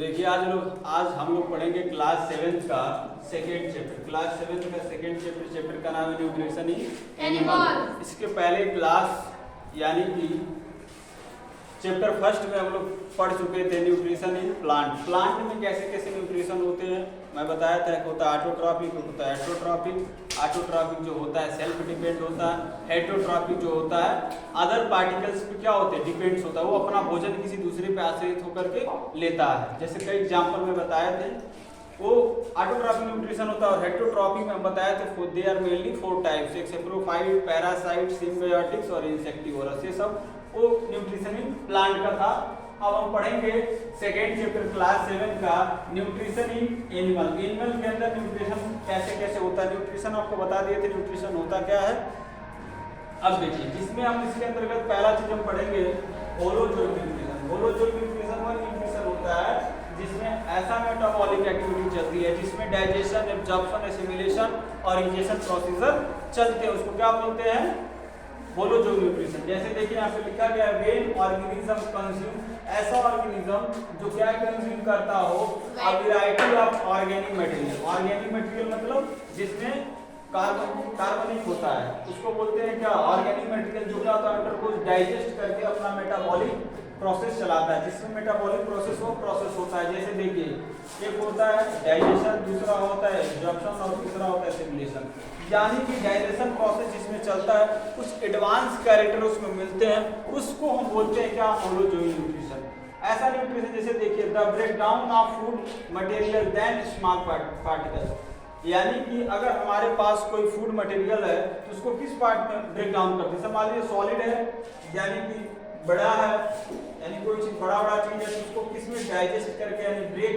देखिए आज हम लोग पढ़ेंगे क्लास 7 का सेकेंड चैप्टर। क्लास 7 का सेकेंड चैप्टर का नाम है न्यूट्रिशन इन एनिमल। इसके पहले क्लास यानी कि चैप्टर फर्स्ट में हम लोग पढ़ चुके थे न्यूट्रिशन इन प्लांट। प्लांट में कैसे कैसे न्यूट्रिशन होते हैं मैं बताया था। एक होता है ऑटोट्रॉपिक, एक होता है हेटरोट्रॉपिक। ऑटोट्रॉपिक जो होता है सेल्फ डिपेंड होता है। हेटरोट्रॉपिक जो होता है अदर पार्टिकल्स पे क्या होते हैं डिपेंड्स होता है, वो अपना भोजन किसी दूसरे पे आश्रित होकर के लेता है। जैसे कई एग्जाम्पल में बताए थे, वो ऑटोट्रॉपिक न्यूट्रिशन होता है। और हेटरोट्रॉपिक में हम बताए थे दे आर मेनली 4 टाइप्स, एक सेप्रोफाइट, पैरासाइट, सिम्बायोटिक्स और इंसेक्टिवोरस। ये सब वो न्यूट्रिशन इन प्लांट का था। अब हम पढ़ेंगे सेकेंड चैप्टर क्लास 7 का न्यूट्रिशन इन एनिमल। एनिमल के अंदर न्यूट्रिशन कैसे कैसे होता है, न्यूट्रिशन आपको बता दिए थे न्यूट्रिशन होता क्या है। अब देखिए जिसमें हम इसके अंतर्गत पहला चीज हम पढ़ेंगे होलोजोइक न्यूट्रिशन। होलोजोइक न्यूट्रिशन वह न्यूट्रिशन होता है जिसमें ऐसा मेटाबॉलिक एक्टिविटी चलती है जिसमें डाइजेशन, एब्जॉर्प्शन, एसिमिलेशन और इंजेक्शन प्रोसीजर चलते हैं, उसको क्या बोलते हैं होलोजोइक न्यूट्रिशन। जैसे देखिए यहाँ पे लिखा गया है व्हेन ऑर्गेनिज्म कंज्यूम, ऐसा ऑर्गेनिज्म जो क्या कंज्यूम करता हो a variety of organic material. Organic material मतलब जिसमें कार्बनिक होता है, उसको बोलते हैं क्या ऑर्गेनिक मटेरियल। जो क्या होता है अंडरगोज डाइजेस्ट करके अपना मेटाबॉलिक प्रोसेस चलाता है, जिसमें मेटाबॉलिक प्रोसेस वो प्रोसेस होता है। जैसे देखिए एक होता है डाइजेशन, दूसरा होता है एब्जॉर्प्शन और तीसरा होता है एसिमिलेशन। यानी कि डाइजेशन प्रोसेस जिसमें चलता है कुछ एडवांस कैरेक्टर उसमें मिलते हैं, उसको हम बोलते हैं क्या होलोजोइक न्यूट्रिशन। ऐसा न्यूट्रिशन जैसे देखिए the breakdown of food material then small particles. यानी कि अगर हमारे पास कोई फूड मटेरियल है तो उसको किस पार्ट में ब्रेक डाउन करते हैं। मान लीजिए सॉलिड है यानी कि बड़ा है, यानी कोई चीज बड़ा चीज है तो उसको किस में डाइजेस्ट करके यानी ब्रेक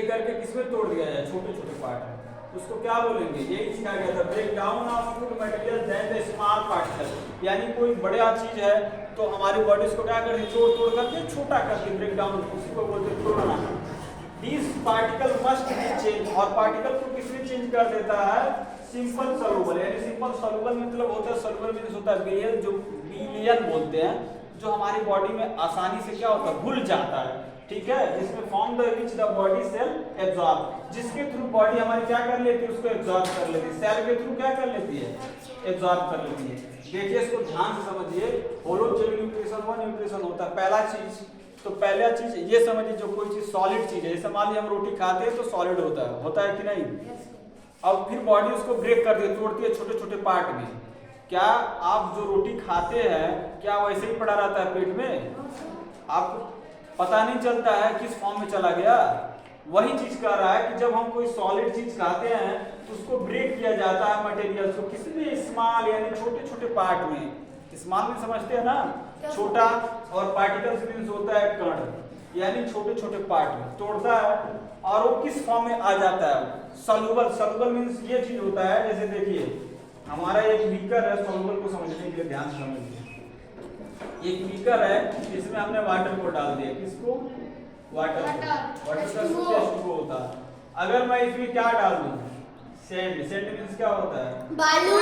करके किस में तोड़ दिया जाए, छोटे छोटे पार्ट में, उसको क्या बोलेंगे। यही सिखाया गया था break down of food material then the small particle. यानी कोई बड़ा चीज है तो हमारी बॉडी उसको क्या करती है तोड़ करके छोटा करके ब्रेक डाउन, उसी को बोलते हैं तोड़ना। This particle must be change, और पार्टिकल को किसमें चेंज कर देता है सिंपल सॉल्युबल। यानी सिंपल सॉल्युबल मतलब होता है सॉल्युबल मींस होता है बिलियन, जो बिलियन बोलते हैं, जो हमारी बॉडी में आसानी से क्या होता है घुल जाता है, ठीक है, जिसमें form the which the body cell absorb, जिसके थ्रू बॉडी हमारी क्या कर लेती है उसको एब्जॉर्ब कर लेती है। सेल के थ्रू क्या कर लेती है एब्जॉर्ब कर लेती है। देखिए इसको ध्यान से समझिए, होलोजोइक न्यूट्रिशन वो न्यूट्रिशन होता है। पहला चीज ये समझिए, जो कोई चीज सॉलिड चीज है, जैसे मान लीजिए हम रोटी खाते हैं तो सॉलिड होता है कि नहीं। अब फिर बॉडी उसको ब्रेक करती है, तोड़ती है छोटे छोटे पार्ट में। क्या आप जो रोटी खाते हैं क्या वैसे ही पड़ा रहता है पेट में, आपको पता नहीं चलता है किस फॉर्म में चला गया। वही चीज कर रहा है कि जब हम कोई सॉलिड चीज खाते हैं तो उसको ब्रेक किया जाता है मटेरियल को किसी भी स्मॉल यानी छोटे छोटे पार्ट में। स्मॉल में समझते हैं ना, छोटा, और पार्टिकल्स मींस होता है कण, यानी छोटे छोटे पार्ट में तोड़ता है और वो किस फॉर्म में आ जाता है सॉल्युबल मींस ये चीज होता है। जैसे देखिए हमारा एक बीकर है, सॉल्युबल को समझने के लिए ध्यान से समझिए। एक बीकर है इसमें हमने वाटर को डाल दिया, किसको वाटर का H2O होता है। अगर मैं इसमें क्या डाल दूं सेंड मींस क्या होता है बालू।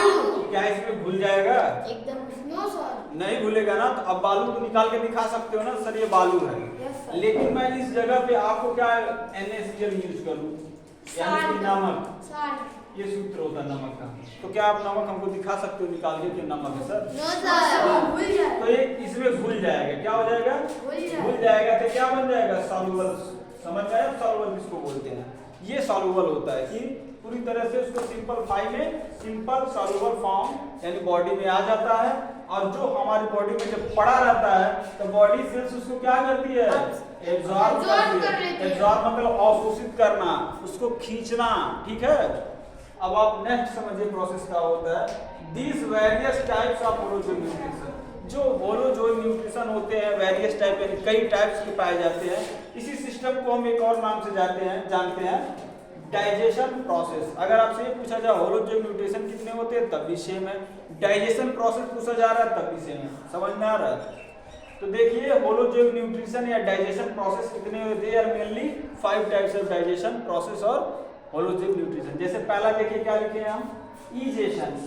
क्या इसमें घुल जाएगा एकदम नो सर, नहीं घुलेगा ना। तो अब बालू को निकाल के दिखा सकते हो ना सर ये बालू है। लेकिन मैं इस जगह पे आपको क्या NaCl यूज करूं यानी कि नमक, ये सूत्र होता है नमक का। तो क्या आप नमक हमको दिखा सकते हो निकाल के कि नमक है सर। नो सर, घुल जाए तो ये इसमें घुल जाएगा, क्या हो जाएगा घुल जाएगा। तो क्या बन जाएगा सॉल्युबल। समझ गए सॉल्युबल किसको बोलते हैं, ये सॉल्युबल होता है कि पूरी तरह से उसको सिंपल सॉल्युबल फॉर्म यानी बॉडी में आ जाता है। और जो हमारी बॉडी में जब पड़ा रहता है तो बॉडी सेल्स उसको क्या करती है एब्जॉर्ब करती है। एब्जॉर्ब मतलब अवशोषित करना, उसको खींचना, ठीक है। अब आप नेक्स्ट समझिए प्रोसेस क्या होता है। This various types of holozoic nutrition, जो होलोजोइक न्यूट्रिशन होते हैं वेरियस टाइप यानी कई टाइप्स के पाए जाते हैं। इसी सिस्टम को हम एक और नाम से जानते हैं डाइजेशन प्रोसेस। अगर आपसे ये पूछा जाए होलोजोइक न्यूट्रिशन कितने होते हैं तब भी सेम है, डाइजेशन प्रोसेस पूछा जा रहा है तब भी सेम है। समझ में आ रहा है। तो देखिए होलोजोइक न्यूट्रिशन या डाइजेशन प्रोसेस कितने होते हैं, mainly 5 types of digestion process और होलोजोइक न्यूट्रिशन। जैसे पहला देखिए क्या लिखे हैं हम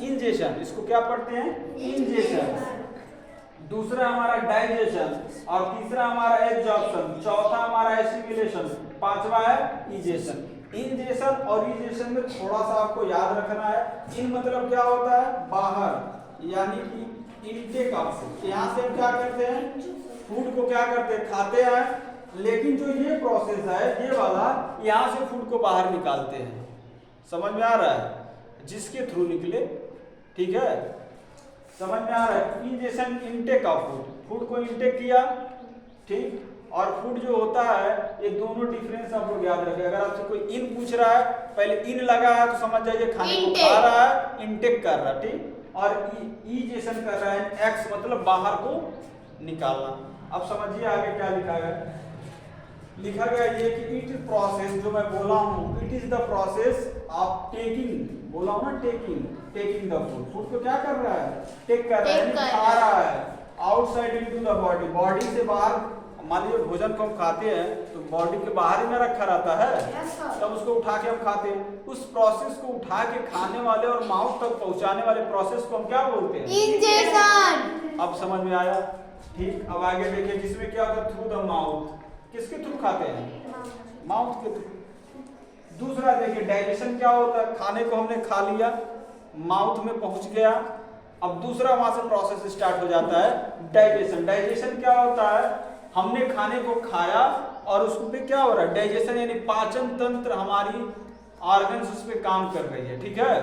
इंजेशन, इसको क्या पढ़ते हैं इंजेशन। दूसरा हमारा डाइजेशन, और तीसरा हमारा एब्जॉर्प्शन, चौथा हमारा एसिमिलेशन, पांचवा है इजेशन। इंजेशन और इजेशन में थोड़ा सा आपको याद रखना है। इन मतलब क्या होता है, बाहर, यानी कि इनटेक ऑफ फूड। यहाँ से हम क्या करते हैं, फूड को क्या करते हैं, खाते हैं। लेकिन जो ये प्रोसेस है, ये वाला, यहाँ से फूड को बाहर निकालते हैं। समझ में आ रहा है, जिसके थ्रू निकले, ठीक है, समझ में आ रहा है। Ingestion, intake of food, food को इनटेक किया, ठीक। और फूड जो होता है, ये दोनों डिफरेंस आप लोग याद रखें। अगर आपसे कोई इन पूछ रहा है, पहले इन लगा है तो समझ जाइए खाने को खा रहा है, इनटेक कर रहा है, ठीक। और इजेशन कर रहा है, एक्स मतलब बाहर को निकालना। अब समझिए आगे क्या लिखा गया। लिखा गया ये कि इट प्रोसेस, जो मैं बोला हूँ, it is the process of taking, बोला हूँ ना, टेकिंग द फूड। फूड को क्या कर रहा है, टेक कर रहा है, खा रहा है, outside into the body, body से बाहर। मान लीजिए भोजन को हम खाते हैं तो बॉडी के बाहर ही में रखा रहता है, तब उसको उठा के हम खाते हैं। उस प्रोसेस को उठा के खाने वाले और माउथ तक पहुंचाने वाले प्रोसेस को हम क्या बोलते हैं, इंजेक्शन। अब समझ में आया, ठीक। अब आगे देखिए, किसमें क्या होता है, थ्रू द माउथ। किसके थ्रू खाते हैं, माउथ के थ्रू। दूसरा देखिए डाइजेशन क्या होता है, खाने को हमने खा लिया, माउथ में पहुंच गया, अब दूसरा वहां से प्रोसेस स्टार्ट हो जाता है डाइजेशन। डाइजेशन क्या होता है, हमने खाने को खाया और उस पे क्या हो रहा है, डाइजेशन, यानी पाचन तंत्र, हमारी ऑर्गन्स उस पे काम कर रही है, ठीक है।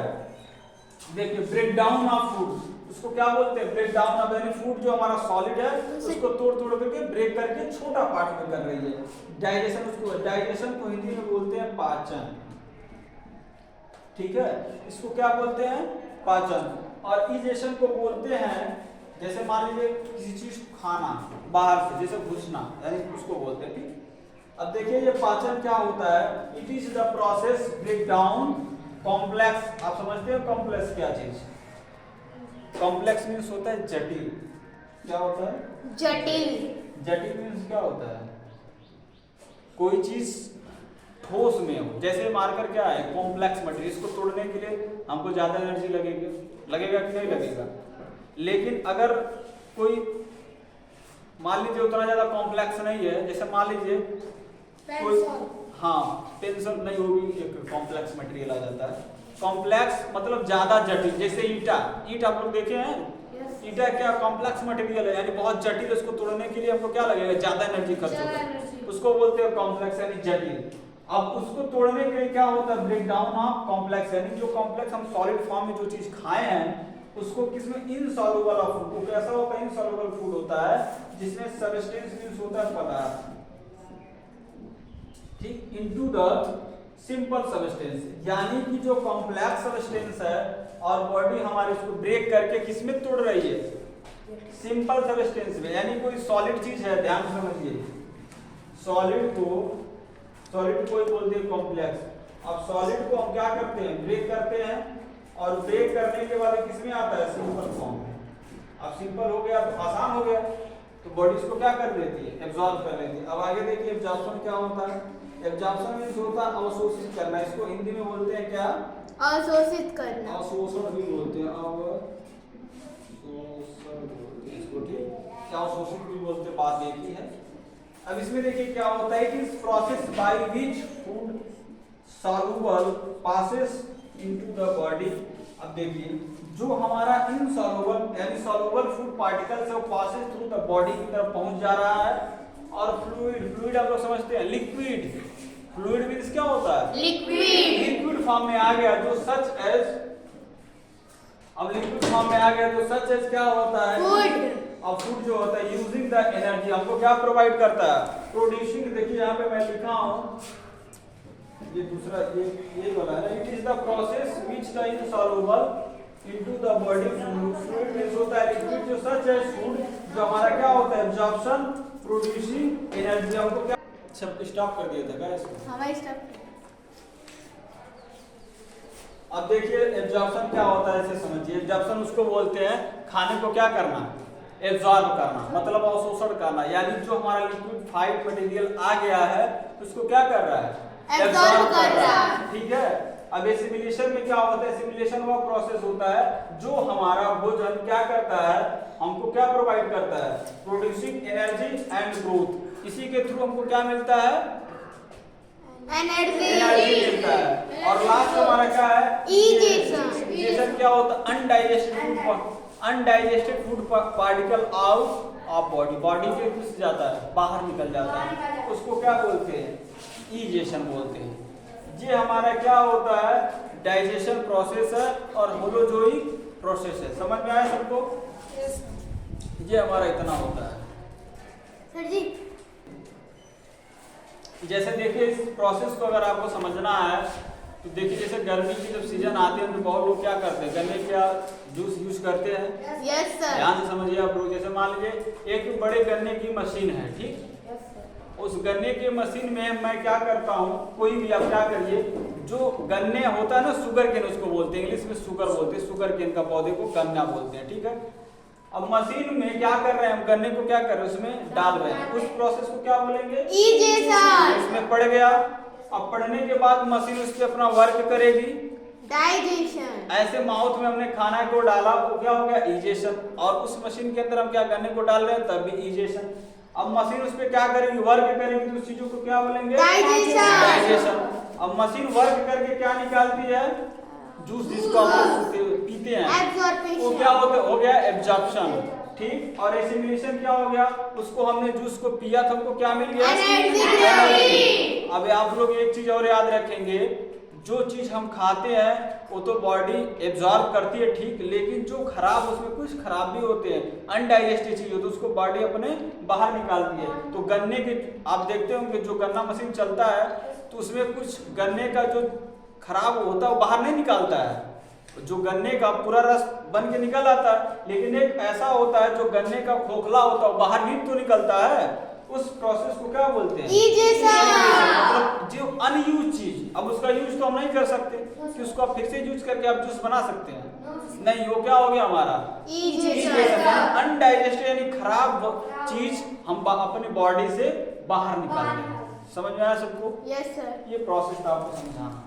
देखिए ब्रेक डाउन ऑफ फूड, उसको क्या बोलते हैं, ब्रेक डाउन ऑफ, यानी फूड जो हमारा सॉलिड है उसको तोड़ तोड़ करके ब्रेक करके छोटा पार्ट में कर रही है, डाइजेशन। उसको, डाइजेशन को हिंदी में बोलते हैं पाचन, ठीक है, इसको क्या बोलते हैं, पाचन। और इजेशन को बोलते हैं, जैसे मान लीजिए किसी चीज को खाना बाहर से, जैसे घुसना, यानी उसको बोलते हैं, ठीक। अब देखिए ये पाचन क्या होता है, it is the process break down complex. आप समझते हो कॉम्प्लेक्स क्या चीज, कॉम्प्लेक्स मीन्स होता है जटिल। क्या होता है, जटिल। जटिल मीन्स क्या होता है, कोई चीज ठोस में हो। जैसे मार्कर क्या है, कॉम्प्लेक्स मटेरियल, इसको तोड़ने के लिए हमको ज्यादा एनर्जी लगेगा कि नहीं लगेगा। लेकिन अगर कोई मान लीजिए उतना ज्यादा कॉम्प्लेक्स नहीं है, जैसे मान लीजिए कोई, हाँ, पेंसिल नहीं, वो भी एक कॉम्प्लेक्स मटेरियल आ जाता है। कॉम्प्लेक्स मतलब ज्यादा जटिल, जैसे ईटा, ईट आप लोग देखे हैं, ईटा क्या कॉम्प्लेक्स मटेरियल है, यानी बहुत जटिल। उसको तोड़ने के लिए हमको क्या लगेगा, ज्यादा एनर्जी खर्च होता है, उसको बोलते हैं कॉम्प्लेक्स, यानी जटिल। अब उसको तोड़ने के लिए क्या होता है, ब्रेक डाउन ऑफ कॉम्प्लेक्स, यानी जो कॉम्प्लेक्स हम सॉलिड फॉर्म में जो चीज खाए हैं उसको किसमें, इनसॉल्युबल ऑफ फूड को। कैसा होता है, इनसॉल्युबल फूड होता है जिसमें सबस्टेंस मींस होता है पदार्थ, ठीक, इनटू द सिंपल सबस्टेंस, यानी कि जो कॉम्प्लेक्स सबस्टेंस है और बॉडी हमारी उसको ब्रेक करके किसमें तोड़ रही है, सिंपल सबस्टेंस में। यानी कोई सॉलिड चीज है, ध्यान से समझिए, सॉलिड को ही बोलते हैं कॉम्प्लेक्स। अब सॉलिड को हम क्या करते हैं, ब्रेक करते हैं, और ब्रेक करने के बाद किसमें आता है, सिंपल फॉर्म में। अब सिंपल हो गया तो आसान हो गया, तो बॉडी इसको क्या कर लेती है, एब्जॉर्ब कर लेती है। अब आगे देखिए एब्जॉर्प्शन क्या होता है, एब्जॉर्प्शन मींस होता है अवशोषित करना, इसको हिंदी में बोलते हैं क्या, अवशोषित करना, अवशोषण भी बोलते हैं, अवशोषण बोलते हैं इसको, ठीक, क्या अवशोषित भी बोलते हैं, बात एक ही है। अब इसमें देखिए क्या होता है, it is process by which food soluble passes into the body. अब देखिए जो हमारा इनसॉल्युबल यानी सॉल्युबल फूड पार्टिकल्स है वो पासेस थ्रू द बॉडी की तरफ पहुंच जा रहा है, और फ्लूइड आप लोग समझते हैं, फ्लूइड मींस क्या होता है, लिक्विड फॉर्म में आ गया, जो सच एज, अब लिक्विड फॉर्म में आ गया जो सच एज क्या होता है, फूड। अब फूड जो होता है यूजिंग द एनर्जी, हमको क्या प्रोवाइड करता है, प्रोड्यूसिंग। देखिए यहाँ पे मैं लिखा हूँ, ये दूसरा ये वाला है, it is the process which the insoluble into the body fluid means होता है लिक्विड, जो सच है फूड, जो हमारा क्या होता है, एब्जॉर्प्शन, प्रोड्यूसिंग एनर्जी। हमको क्या सब स्टॉप कर दिया था क्या इसको, हमारा स्टॉप। अब देखिए एब्जॉर्प्शन क्या होता है, इसे समझिए। एब्जॉर्प्शन उसको बोलते हैं खाने को क्या करना, एब्जॉर्ब करना, मतलब अवशोषण करना, यानी जो हमारा लिक्विफाइड मटेरियल आ गया है उसको क्या कर रहा है, एब्जॉर्ब कर रहा है, ठीक है। अब एसिमिलेशन में क्या होता है? एसिमिलेशन वो प्रोसेस होता है जो हमारा भोजन क्या करता है, हमको क्या प्रोवाइड करता है? Producing energy and growth. इसी के थ्रू हमको क्या मिलता है? एनर्जी मिलता है। और लास्ट हमारा क्या है? इजेशन क्या होता है? Undigested food particle out of body, body के घुस जाता है, बाहर निकल जाता है, उसको क्या बोलते हैं? इजेशन बोलते हैं। ये हमारा क्या होता है? डाइजेशन प्रोसेस है और होलोजोइक प्रोसेस है। समझ में आया सबको? ये हमारा इतना होता है सर जी। जैसे देखिए इस प्रोसेस को अगर आपको समझना है तो देखिए, जैसे गर्मी की जब सीजन आती है तो बहुत लोग क्या करते हैं? गन्ने का जूस यूज करते हैं। Yes sir. ध्यान से समझिए आप लोग। जैसे मान लीजिए एक बड़े गन्ने की मशीन है, ठीक? उस गन्ने की मशीन में मैं क्या करता हूँ, कोई भी आप क्या करिए, जो गन्ने होता है ना, शुगर केन उसको बोलते हैं, इंग्लिश में शुगर बोलते हैं, शुगर केन का पौधे को गन्ना बोलते हैं, ठीक है? अब मशीन में क्या कर रहे हैं हम? गन्ने को क्या कर रहे हैं? उसमें डाल रहे हैं। उस प्रोसेस को क्या बोलेंगे? इजेशन। इसमें पड़ गया। अब पढ़ने के बाद मशीन उस पर अपना वर्क करेगी, डाइजेशन। ऐसे माउथ में हमने खाना को डाला, वो क्या हो गया? इजेशन। और उस मशीन के अंदर हम क्या गन्ने को डाल रहे हैं, तब भी इजेशन। अब मशीन उस पर क्या करेगी? वर्क करेगी, तो उस चीजों को क्या बोलेंगे? डाइजेशन। अब मशीन वर्क करके क्या निकालती है? जूस, जिसको हम पीते हैं, वो क्या होता है? हो गया एब्जॉर्प्शन, ठीक? और एसिमिलेशन क्या हो गया? उसको हमने जूस को पिया था, हमको क्या मिल गया? एनर्जी। अब आप लोग एक चीज और याद रखेंगे, जो चीज हम खाते हैं वो तो बॉडी एब्जॉर्ब करती है, ठीक, लेकिन जो खराब, उसमें कुछ खराब भी होते हैं, अनडाइजेस्टेड चीज होती है, उसको बॉडी अपने बाहर निकालती है। तो गन्ने के आप देखते होंगे जो गन्ना मशीन चलता है तो उसमें कुछ गन्ने का जो खराब होता है वो बाहर नहीं निकालता है, जो गन्ने का पूरा रस बन के निकल आता है, लेकिन एक ऐसा होता है जो गन्ने का खोखला होता है बाहर भी तो निकलता है। उस प्रोसेस को क्या बोलते हैं? मतलब जो अनयूज चीज, अब उसका यूज तो हम नहीं कर सकते कि उसको आप फिर से यूज करके आप जूस बना सकते हैं, नहीं, वो क्या हो गया हमारा? अनडाइजेस्टेड, यानी खराब चीज हम अपनी बॉडी से बाहर निकालते हैं। समझ में आया सबको? Yes sir. ये प्रोसेस आपको समझाना।